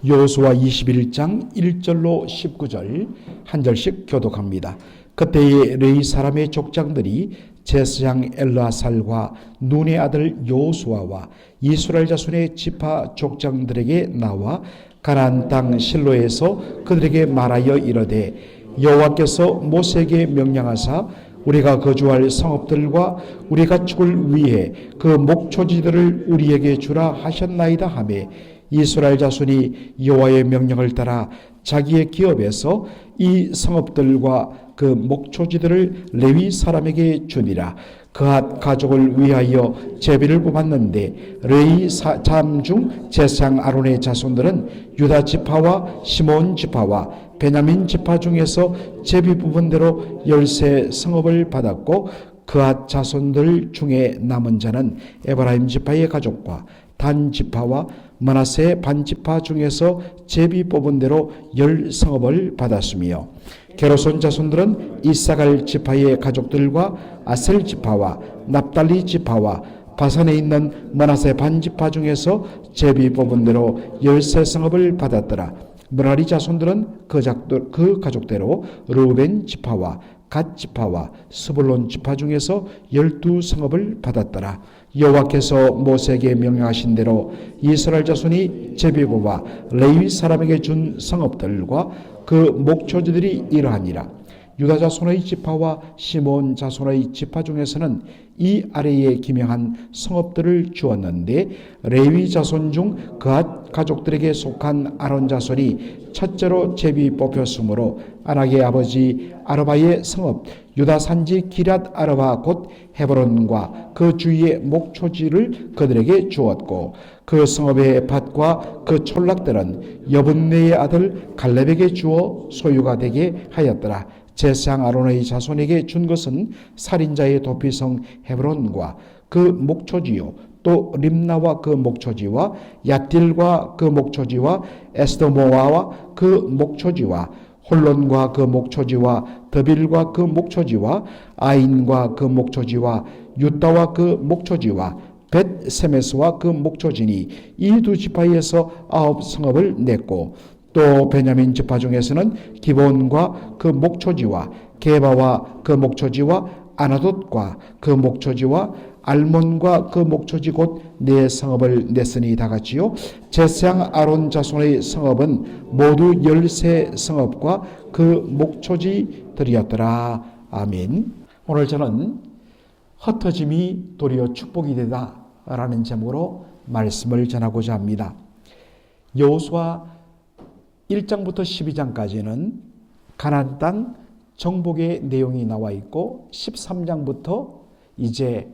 여호수아 21장 1절로 19절 한 절씩 교독합니다. 그때의 레위 사람의 족장들이 제사장 엘르아살과 눈의 아들 여호수아와 이스라엘 자손의 지파 족장들에게 나와 가나안 땅 실로에서 그들에게 말하여 이르되 여호와께서 모세에게 명령하사 우리가 거주할 성읍들과 우리 가축을 위해 그 목초지들을 우리에게 주라 하셨나이다 하매 이스라엘 자손이 여호와의 명령을 따라 자기의 기업에서 이 성읍들과 그 목초지들을 레위 사람에게 주니라. 그앗 가족을 위하여 제비를 뽑았는데 레위 사람 중 제사장 아론의 자손들은 유다 지파와 시몬 지파와 베냐민 지파 중에서 제비 뽑은 대로 13 성읍을 받았고 그앗 자손들 중에 남은 자는 에브라임 지파의 가족과 단 지파와 므낫세 반 지파 중에서 제비 뽑은 대로 10 성읍을 받았으며 게르손 자손들은 이사갈 지파의 가족들과 아셀 지파와 납달리 지파와 바산에 있는 므낫세 반 지파 중에서 제비 뽑은 대로 13 성읍을 받았더라. 므라리 자손들은 그 가족대로 르우벤 지파와 갓 지파와 스불론 지파 중에서 12 성읍을 받았더라. 여호와께서 모세에게 명령하신 대로 이스라엘 자손이 제비 뽑아 레위 사람에게 준 성읍들과 그 목초지들이 이러하니라. 유다 자손의 지파와 시몬 자손의 지파 중에서는 이 아래에 기명한 성읍들을 주었는데 레위 자손 중 그앗 가족들에게 속한 아론 자손이 첫째로 제비 뽑혔으므로 아낙의 아버지 아르바의 성읍 유다 산지 기럇 아르바 곧 헤브론과 그 주위의 목초지를 그들에게 주었고 그 성읍의 밭과 그 촌락들은 여분네의 아들 갈렙에게 주어 소유가 되게 하였더라. 제사장 아론의 자손에게 준 것은 살인자의 도피성 헤브론과 그 목초지요 또 림나와 그 목초지와 얏딜과 그 목초지와 에스더모아와 그 목초지와 홀론과 그 목초지와 드빌과 그 목초지와 아인과 그 목초지와 유다와 그 목초지와 벳세메스와 그 목초지니 이 두 지파에서 9 성읍을 냈고 또 베냐민 지파 중에서는 기본과 그 목초지와 게바와 그 목초지와 아나돗과 그 목초지와 알몬과 그 목초지 곧 4 성읍을 냈으니 다같이요 제사장 아론 자손의 성읍은 모두 13 성읍과 그 목초지들이었더라. 아멘. 오늘 저는 흩어짐이 도리어 축복이 되다 라는 제목으로 말씀을 전하고자 합니다. 여호수아 1장부터 12장까지는 가나안 땅 정복의 내용이 나와 있고 13장부터 이제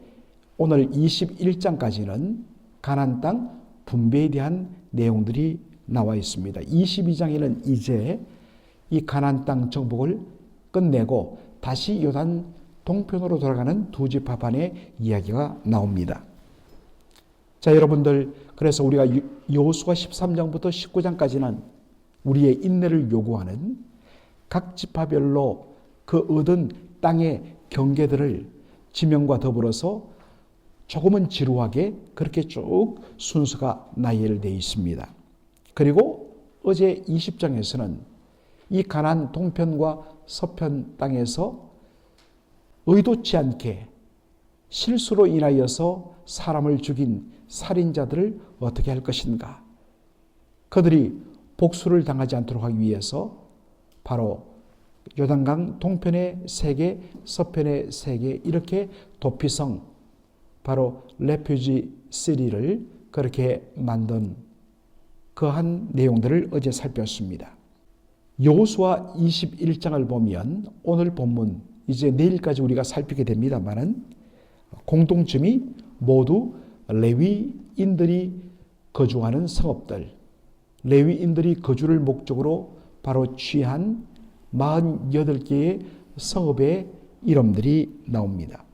오늘 21장까지는 가나안 땅 분배에 대한 내용들이 나와 있습니다. 22장에는 이제 이 가나안 땅 정복을 끝내고 다시 요단 동편으로 돌아가는 두 지파반의 이야기가 나옵니다. 자, 여러분들, 그래서 우리가 여호수아 13장부터 19장까지는 우리의 인내를 요구하는 각 지파별로 그 얻은 땅의 경계들을 지명과 더불어서 조금은 지루하게 그렇게 쭉 순서가 나열되어 있습니다. 그리고 어제 20장에서는 이 가나안 동편과 서편 땅에서 의도치 않게 실수로 인하여서 사람을 죽인 살인자들을 어떻게 할 것인가. 그들이 복수를 당하지 않도록 하기 위해서 바로 요단강 동편의 3개, 서편의 3개 이렇게 도피성 바로 레퓨지 시리를 그렇게 만든 그한 내용들을 어제 살폈습니다. 여호수아 21장을 보면 오늘 본문 이제 내일까지 우리가 살피게 됩니다만은 공통점이 모두 레위인들이 거주하는 성읍들, 레위인들이 거주를 목적으로 바로 취한 48개의 성읍의 이름들이 나옵니다.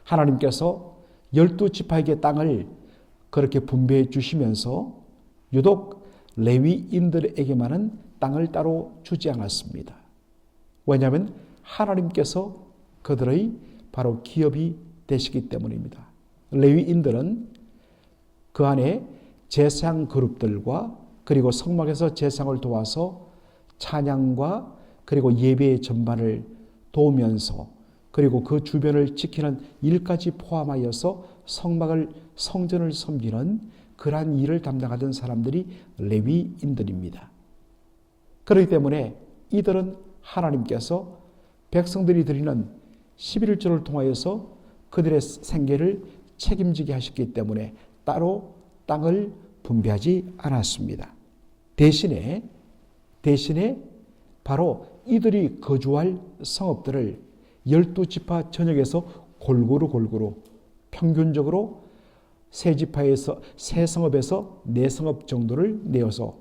하나님께서 12지파에게 땅을 그렇게 분배해 주시면서 유독 레위인들에게만은 땅을 따로 주지 않았습니다. 왜냐하면 하나님께서 그들의 바로 기업이 되시기 때문입니다. 레위인들은 그 안에 제사장 그룹들과 그리고 성막에서 제사장을 도와서 찬양과 그리고 예배의 전반을 도우면서 그리고 그 주변을 지키는 일까지 포함하여서 성전을 섬기는 그러한 일을 담당하던 사람들이 레위인들입니다. 그렇기 때문에 이들은 하나님께서 백성들이 드리는 11조를 통하여서 그들의 생계를 책임지게 하셨기 때문에 따로 땅을 분배하지 않았습니다. 대신에 바로 이들이 거주할 성읍들을 12지파 전역에서 골고루 평균적으로 세 성읍에서 4성읍 정도를 내어서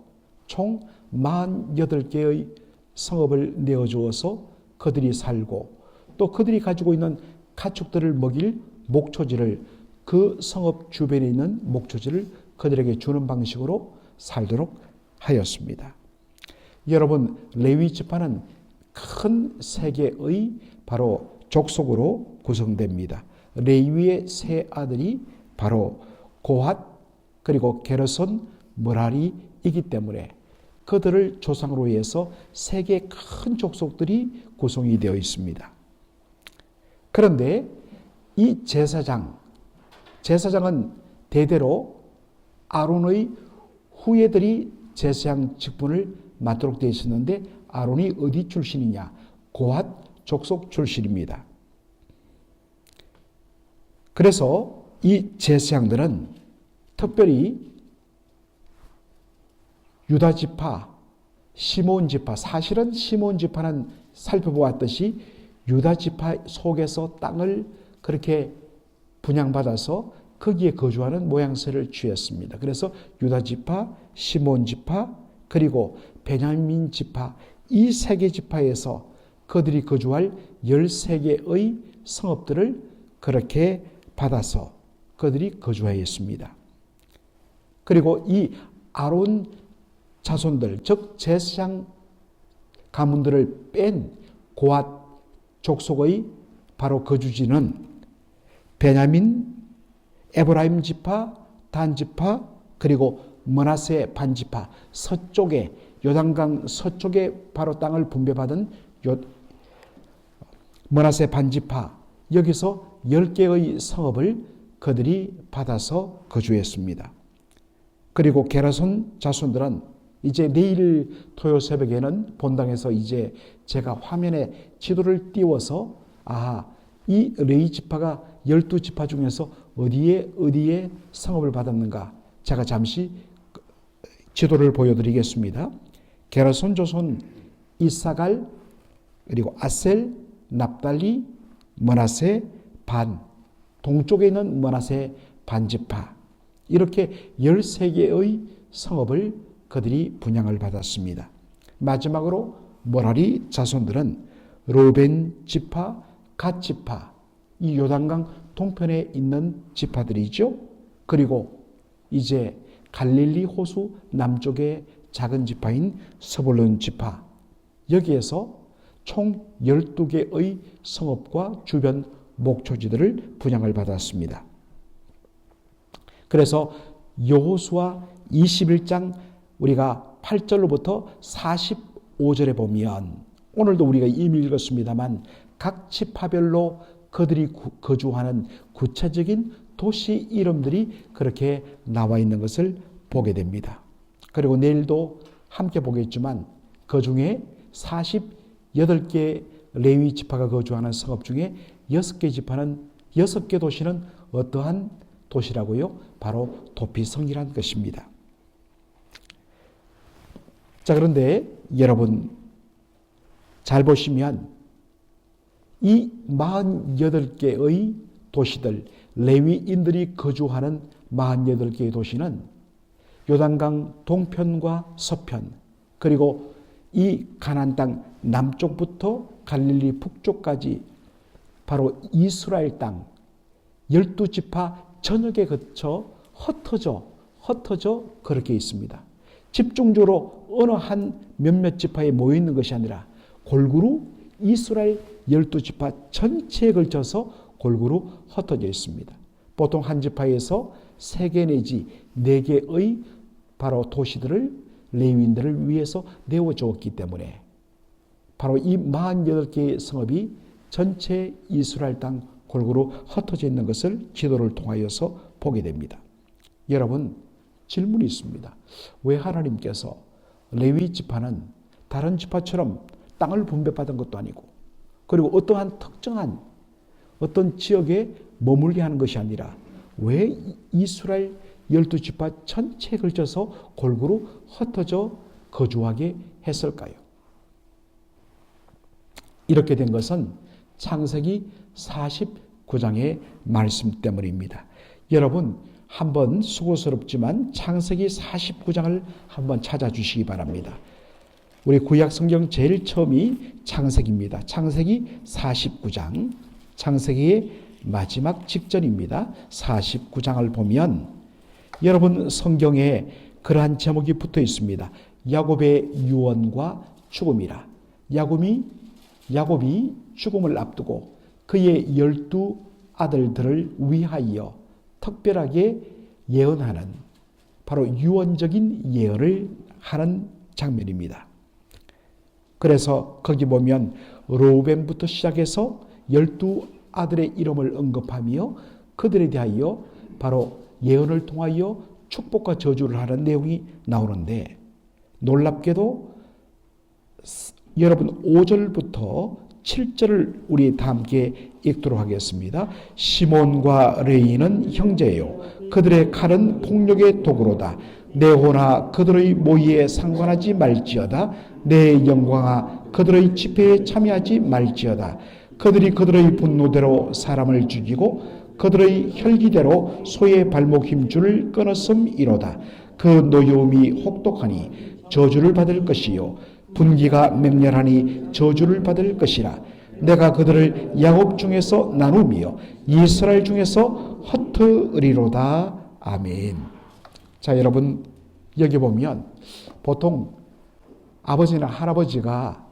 총 48개의 성읍을 내어주어서 그들이 살고 또 그들이 가지고 있는 가축들을 먹일 목초지를 그 성읍 주변에 있는 목초지를 그들에게 주는 방식으로 살도록 하였습니다. 여러분, 레위 지파는 큰 세 개의 바로 족속으로 구성됩니다. 레위의 세 아들이 바로 고핫 그리고 게르손, 므라리이기 때문에 그들을 조상으로 해서 세 개 큰 족속들이 구성이 되어 있습니다. 그런데 이 제사장은 대대로 아론의 후예들이 제사장 직분을 맡도록 되어 있었는데 아론이 어디 출신이냐? 고핫 족속 출신입니다. 그래서 이 제사장들은 특별히 유다 지파, 시몬 지파, 사실은 시몬 지파는 살펴보았듯이 유다 지파 속에서 땅을 그렇게 분양받아서 거기에 거주하는 모양새를 취했습니다. 그래서 유다 지파, 시몬 지파, 그리고 베냐민 지파 이 세 개 지파에서 그들이 거주할 13개의 성읍들을 그렇게 받아서 그들이 거주하였습니다. 그리고 이 아론 자손들, 즉 제사장 가문들을 뺀 고핫 족속의 바로 거주지는 베냐민, 에브라임 지파, 단 지파, 그리고 므낫세 반 지파, 서쪽에 요단강 서쪽에 바로 땅을 분배받은 므낫세 반 지파, 여기서 10개의 성읍을 그들이 받아서 거주했습니다. 그리고 게르손 자손들은 이제 내일 토요 새벽에는 본당에서 이제 제가 화면에 지도를 띄워서 이 레위 지파가 12지파 중에서 어디에 성읍을 받았는가 제가 잠시 지도를 보여드리겠습니다. 게르손 조손 이사갈 그리고 아셀, 납달리, 므낫세 반, 동쪽에 있는 므낫세 반지파 이렇게 13개의 성읍을 그들이 분양을 받았습니다. 마지막으로 므라리 자손들은 르벤 지파, 갓 지파 이 요단강 동편에 있는 지파들이죠. 그리고 이제 갈릴리 호수 남쪽의 작은 지파인 스불론 지파 여기에서 총 12개의 성읍과 주변 목초지들을 분양을 받았습니다. 그래서 여호수아 21장 우리가 8절로부터 45절에 보면 오늘도 우리가 이미 읽었습니다만 각 지파별로 그들이 거주하는 구체적인 도시 이름들이 그렇게 나와 있는 것을 보게 됩니다. 그리고 내일도 함께 보겠지만 그 중에 48개 레위 지파가 거주하는 성읍 중에 6개 도시는 어떠한 도시라고요? 바로 도피성이라는 것입니다. 자, 그런데 여러분 잘 보시면 이 48개의 도시들, 레위인들이 거주하는 48개의 도시는 요단강 동편과 서편, 그리고 이 가나안 땅 남쪽부터 갈릴리 북쪽까지 바로 이스라엘 땅 12지파 전역에 거쳐 흩어져 그렇게 있습니다. 집중적으로 어느 한 몇몇 지파에 모여 있는 것이 아니라 골고루 이스라엘 12지파 전체에 걸쳐서 골고루 흩어져 있습니다. 보통 한 지파에서 3개 내지 4개의 바로 도시들을 레위인들을 위해서 내어주었기 때문에 바로 이 48개의 성읍이 전체 이스라엘 땅 골고루 흩어져 있는 것을 지도를 통하여서 보게 됩니다. 여러분, 질문이 있습니다. 왜 하나님께서 레위 지파는 다른 지파처럼 땅을 분배받은 것도 아니고, 그리고 어떠한 특정한 어떤 지역에 머물게 하는 것이 아니라 왜 이스라엘 12지파 전체에 걸쳐서 골고루 흩어져 거주하게 했을까요? 이렇게 된 것은 창세기 49장의 말씀 때문입니다. 여러분, 한번 수고스럽지만 창세기 49장을 한번 찾아주시기 바랍니다. 우리 구약 성경 제일 처음이 창세기입니다. 창세기 49장, 창세기의 마지막 직전입니다. 49장을 보면 여러분 성경에 그러한 제목이 붙어 있습니다. 야곱의 유언과 죽음이라. 야곱이 죽음을 앞두고 그의 12 아들들을 위하여 특별하게 예언하는, 바로 유언적인 예언을 하는 장면입니다. 그래서 거기 보면 르우벤부터 시작해서 12 아들의 이름을 언급하며 그들에 대하여 바로 예언을 통하여 축복과 저주를 하는 내용이 나오는데, 놀랍게도 여러분 5절부터 7절을 우리 다 함께 읽도록 하겠습니다. 시몬과 레위는 형제요, 그들의 칼은 폭력의 도구로다. 내 호나 그들의 모의에 상관하지 말지어다. 내 영광아 그들의 집회에 참여하지 말지어다. 그들이 그들의 분노대로 사람을 죽이고 그들의 혈기대로 소의 발목 힘줄을 끊었음이로다. 그 노여움이 혹독하니 저주를 받을 것이요 분기가 맹렬하니 저주를 받을 것이라. 내가 그들을 야곱 중에서 나누며 이스라엘 중에서 흩으리로다. 아멘. 자, 여러분, 여기 보면 보통 아버지나 할아버지가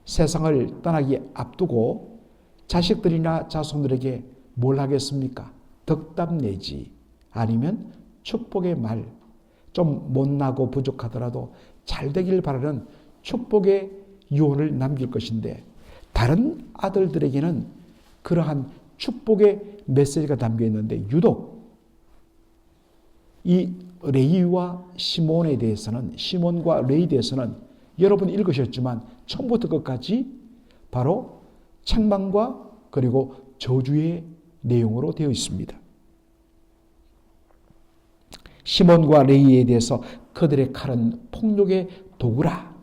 세상을 떠나기 앞두고 자식들이나 자손들에게 뭘 하겠습니까? 덕담 내지 아니면 축복의 말, 좀 못나고 부족하더라도 잘 되길 바라는 축복의 유언을 남길 것인데, 다른 아들들에게는 그러한 축복의 메시지가 담겨 있는데 유독 이 레위와 시몬에 대해서는, 시몬과 레위에 대해서는 여러분 읽으셨지만 처음부터 끝까지 바로 책망과 그리고 저주의 내용으로 되어 있습니다. 시몬과 레위에 대해서 그들의 칼은 폭력의 도구라.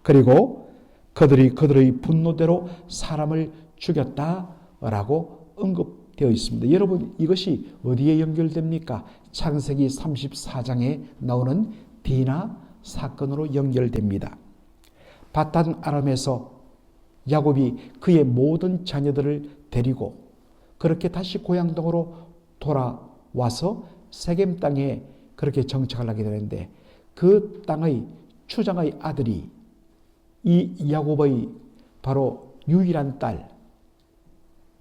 그리고 그들의 분노대로 사람을 죽였다라고 언급되어 있습니다. 여러분, 이것이 어디에 연결됩니까? 창세기 34장에 나오는 디나 사건으로 연결됩니다. 바단 아람에서 야곱이 그의 모든 자녀들을 데리고 그렇게 다시 고향동으로 돌아와서 세겜 땅에 그렇게 정착을 하게 되는데, 그 땅의 추장의 아들이 이 야곱의 바로 유일한 딸,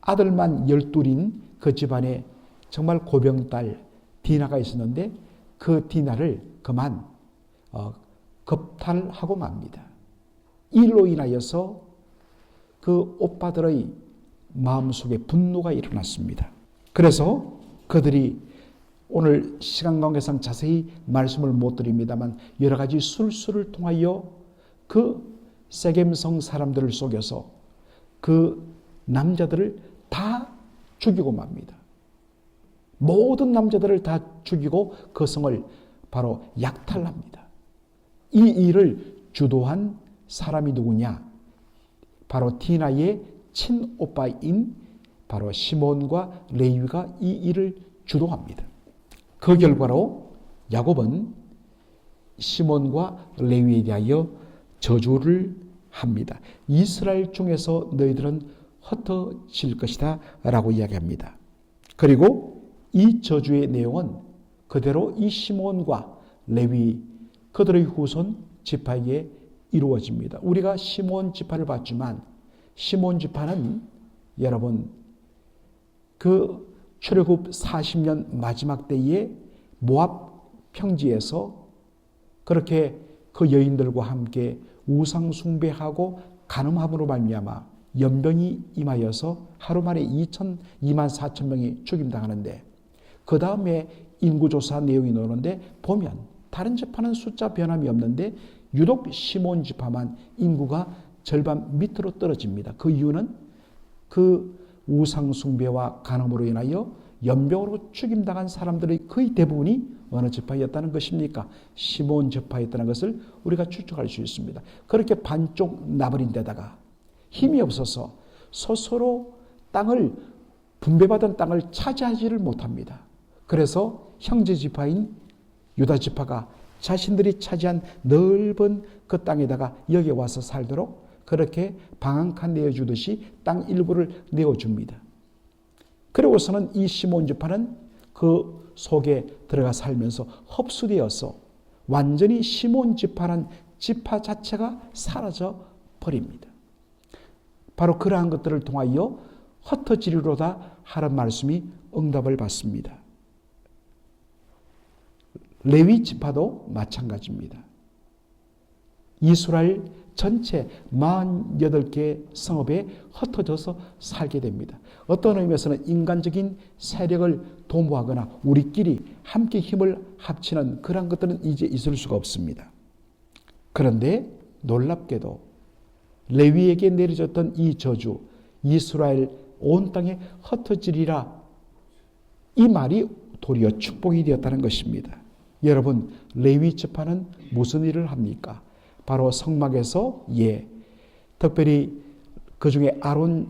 아들만 12인 그 집안에 정말 고병딸 디나가 있었는데, 그 디나를 그만 겁탈하고 맙니다. 이로 인하여서 그 오빠들의 마음속에 분노가 일어났습니다. 그래서 그들이, 오늘 시간 관계상 자세히 말씀을 못 드립니다만 여러 가지 술수를 통하여 그 세겜성 사람들을 속여서 그 남자들을 다 죽이고 맙니다. 모든 남자들을 다 죽이고 그 성을 바로 약탈합니다. 이 일을 주도한 사람이 누구냐? 바로 디나의 친오빠인 바로 시몬과 레위가 이 일을 주도합니다. 그 결과로 야곱은 시몬과 레위에 대하여 저주를 합니다. 이스라엘 중에서 너희들은 흩어질 것이다 라고 이야기합니다. 그리고 이 저주의 내용은 그대로 이 시몬과 레위, 그들의 후손 지파에 이루어집니다. 우리가 시몬 지파를 봤지만 시몬 지파는 여러분 그 출애굽 40년 마지막 때에 모압 평지에서 그렇게 그 여인들과 함께 우상 숭배하고 간음함으로 말미암아 연병이 임하여서 하루 만에 2만 4천 명이 죽임당하는데, 그 다음에 인구조사 내용이 나오는데 보면 다른 지파는 숫자 변함이 없는데 유독 시몬 지파만 인구가 절반 밑으로 떨어집니다. 그 이유는 그 우상 숭배와 간음으로 인하여 연병으로 죽임당한 사람들의 거의 대부분이 어느 지파였다는 것입니까? 시몬 지파였다는 것을 우리가 추측할 수 있습니다. 그렇게 반쪽 나버린 데다가 힘이 없어서 스스로 분배받은 땅을 차지하지를 못합니다. 그래서 형제 지파인 유다 지파가 자신들이 차지한 넓은 그 땅에다가 여기 와서 살도록 그렇게 방 한 칸 내어주듯이 땅 일부를 내어줍니다. 그리고서는 이 시몬 지파는 그 속에 들어가 살면서 흡수되어서 완전히 시몬 지파란 지파 자체가 사라져 버립니다. 바로 그러한 것들을 통하여 흩어지리로다 하는 말씀이 응답을 받습니다. 레위 지파도 마찬가지입니다. 이스라엘 전체 48개 성읍에 흩어져서 살게 됩니다. 어떤 의미에서는 인간적인 세력을 도모하거나 우리끼리 함께 힘을 합치는 그런 것들은 이제 있을 수가 없습니다. 그런데 놀랍게도 레위에게 내려졌던 이 저주, 이스라엘 온 땅에 흩어지리라, 이 말이 도리어 축복이 되었다는 것입니다. 여러분, 레위 지파는 무슨 일을 합니까? 바로 성막에서 특별히 그 중에 아론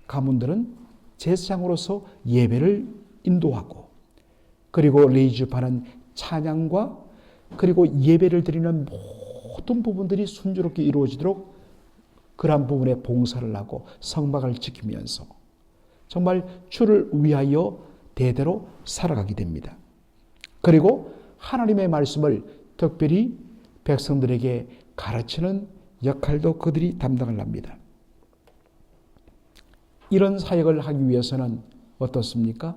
가문들은 제사장으로서 예배를 인도하고, 그리고 레위 지파는 찬양과 그리고 예배를 드리는 모든 부분들이 순조롭게 이루어지도록 그러한 부분에 봉사를 하고 성막을 지키면서 정말 주를 위하여 대대로 살아가게 됩니다. 그리고 하나님의 말씀을 특별히 백성들에게 가르치는 역할도 그들이 담당을 합니다. 이런 사역을 하기 위해서는 어떻습니까?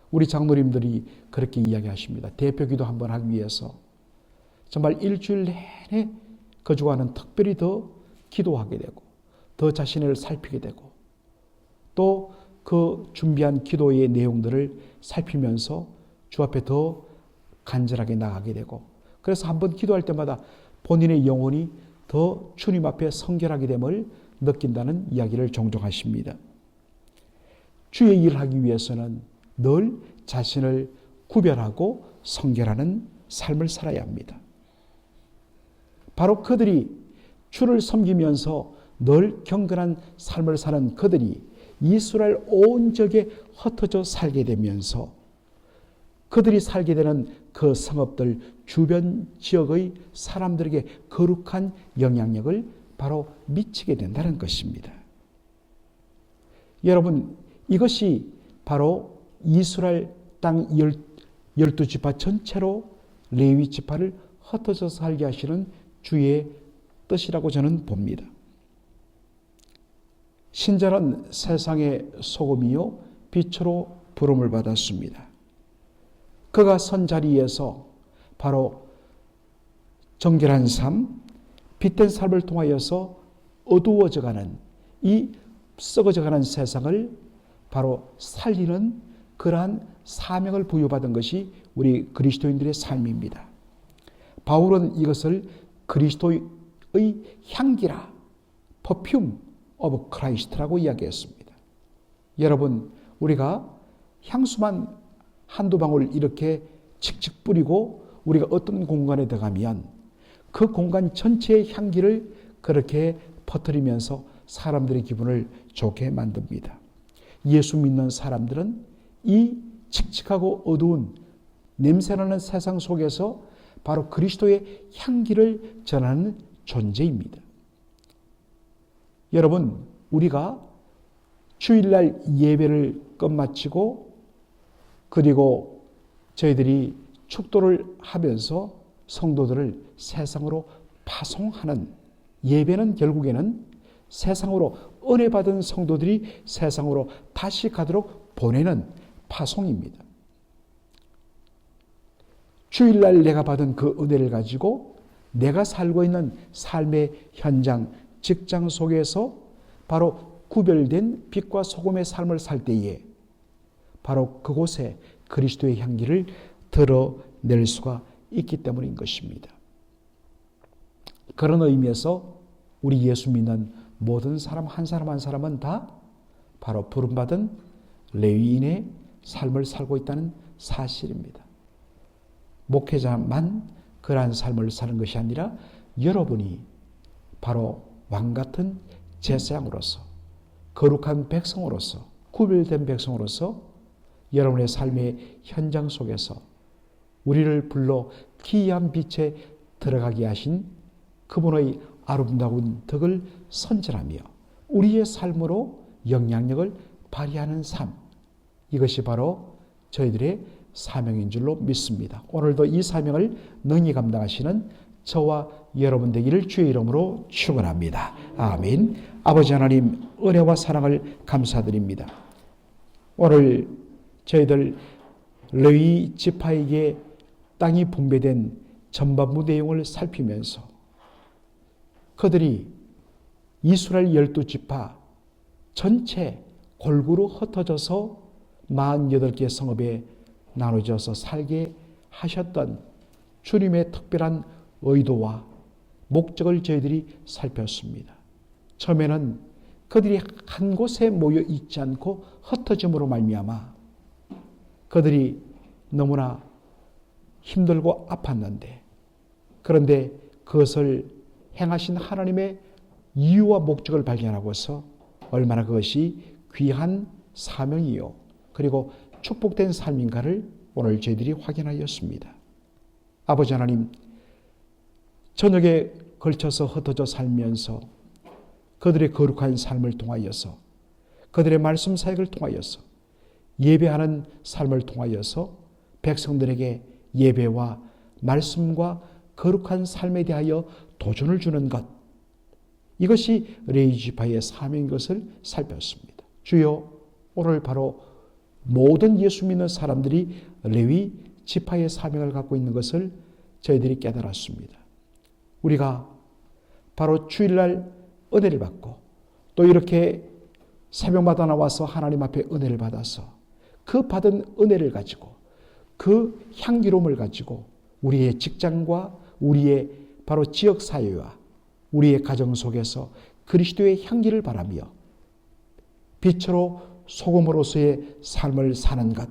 우리 장로님들이 그렇게 이야기하십니다. 대표기도 한번 하기 위해서 정말 일주일 내내 그 주간은 특별히 더 기도하게 되고 더 자신을 살피게 되고 또 그 준비한 기도의 내용들을 살피면서 주 앞에 더 간절하게 나가게 되고, 그래서 한번 기도할 때마다 본인의 영혼이 더 주님 앞에 성결하게 됨을 느낀다는 이야기를 종종 하십니다. 주의 일을 하기 위해서는 늘 자신을 구별하고 성결하는 삶을 살아야 합니다. 바로 그들이 주를 섬기면서 늘 경건한 삶을 사는 그들이 이스라엘 온 지역에 흩어져 살게 되면서 그들이 살게 되는 그 성읍들 주변 지역의 사람들에게 거룩한 영향력을 바로 미치게 된다는 것입니다. 여러분, 이것이 바로 이스라엘 땅 12지파 전체로 레위 지파를 흩어져 살게 하시는 주의 뜻이라고 저는 봅니다. 신자는 세상의 소금이요 빛으로 부름을 받았습니다. 그가 선 자리에서 바로 정결한 삶, 빛된 삶을 통하여서 어두워져가는 이 썩어져가는 세상을 바로 살리는 그러한 사명을 부여받은 것이 우리 그리스도인들의 삶입니다. 바울은 이것을 그리스도의 향기라, 퍼퓸 오브 크라이스트라고 이야기했습니다. 여러분, 우리가 향수만 한두 방울 이렇게 칙칙 뿌리고 우리가 어떤 공간에 들어가면 그 공간 전체의 향기를 그렇게 퍼뜨리면서 사람들의 기분을 좋게 만듭니다. 예수 믿는 사람들은 이 칙칙하고 어두운 냄새나는 세상 속에서 바로 그리스도의 향기를 전하는 존재입니다. 여러분, 우리가 주일날 예배를 끝마치고 그리고 저희들이 축도를 하면서 성도들을 세상으로 파송하는, 예배는 결국에는 세상으로 은혜 받은 성도들이 세상으로 다시 가도록 보내는 파송입니다. 주일날 내가 받은 그 은혜를 가지고 내가 살고 있는 삶의 현장, 직장 속에서 바로 구별된 빛과 소금의 삶을 살 때에 바로 그곳에 그리스도의 향기를 드러낼 수가 있기 때문인 것입니다. 그런 의미에서 우리 예수 믿는 모든 사람 한 사람 한 사람은 다 바로 부름받은 레위인의 삶을 살고 있다는 사실입니다. 목회자만 그러한 삶을 사는 것이 아니라 여러분이 바로 왕같은 제사장으로서 거룩한 백성으로서 구별된 백성으로서 여러분의 삶의 현장 속에서 우리를 불러 기이한 빛에 들어가게 하신 그분의 아름다운 덕을 선전하며 우리의 삶으로 영향력을 발휘하는 삶, 이것이 바로 저희들의 사명인 줄로 믿습니다. 오늘도 이 사명을 능히 감당하시는 저와 여러분 되기를 주의 이름으로 축원합니다. 아멘. 아버지 하나님, 은혜와 사랑을 감사드립니다. 오늘 저희들 레위 지파에게 땅이 분배된 전반부 내용을 살피면서 그들이 이스라엘 12지파 전체 골고루 흩어져서 48개 성읍에 나눠져서 살게 하셨던 주님의 특별한 의도와 목적을 저희들이 살폈습니다. 처음에는 그들이 한 곳에 모여 있지 않고 흩어짐으로 말미암아 그들이 너무나 힘들고 아팠는데, 그런데 그것을 행하신 하나님의 이유와 목적을 발견하고서 얼마나 그것이 귀한 사명이요 그리고 축복된 삶인가를 오늘 저희들이 확인하였습니다. 아버지 하나님, 저녁에 걸쳐서 흩어져 살면서 그들의 거룩한 삶을 통하여서 그들의 말씀 사역을 통하여서 예배하는 삶을 통하여서 백성들에게 예배와 말씀과 거룩한 삶에 대하여 도전을 주는 것, 이것이 레위 지파의 사명인 것을 살폈습니다. 주여, 오늘 바로 모든 예수 믿는 사람들이 레위 지파의 사명을 갖고 있는 것을 저희들이 깨달았습니다. 우리가 바로 주일날 은혜를 받고 또 이렇게 새벽마다 나와서 하나님 앞에 은혜를 받아서 그 받은 은혜를 가지고 그 향기로움을 가지고 우리의 직장과 우리의 바로 지역사회와 우리의 가정 속에서 그리스도의 향기를 바라며 빛으로 소금으로서의 삶을 사는 것,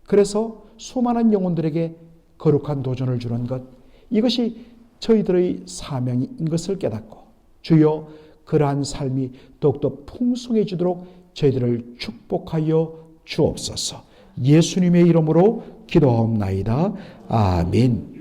그래서 수많은 영혼들에게 거룩한 도전을 주는 것, 이것이 저희들의 사명인 것을 깨닫고 주여 그러한 삶이 더욱더 풍성해지도록 저희들을 축복하여 주옵소서. 예수님의 이름으로 기도하옵나이다. 아멘.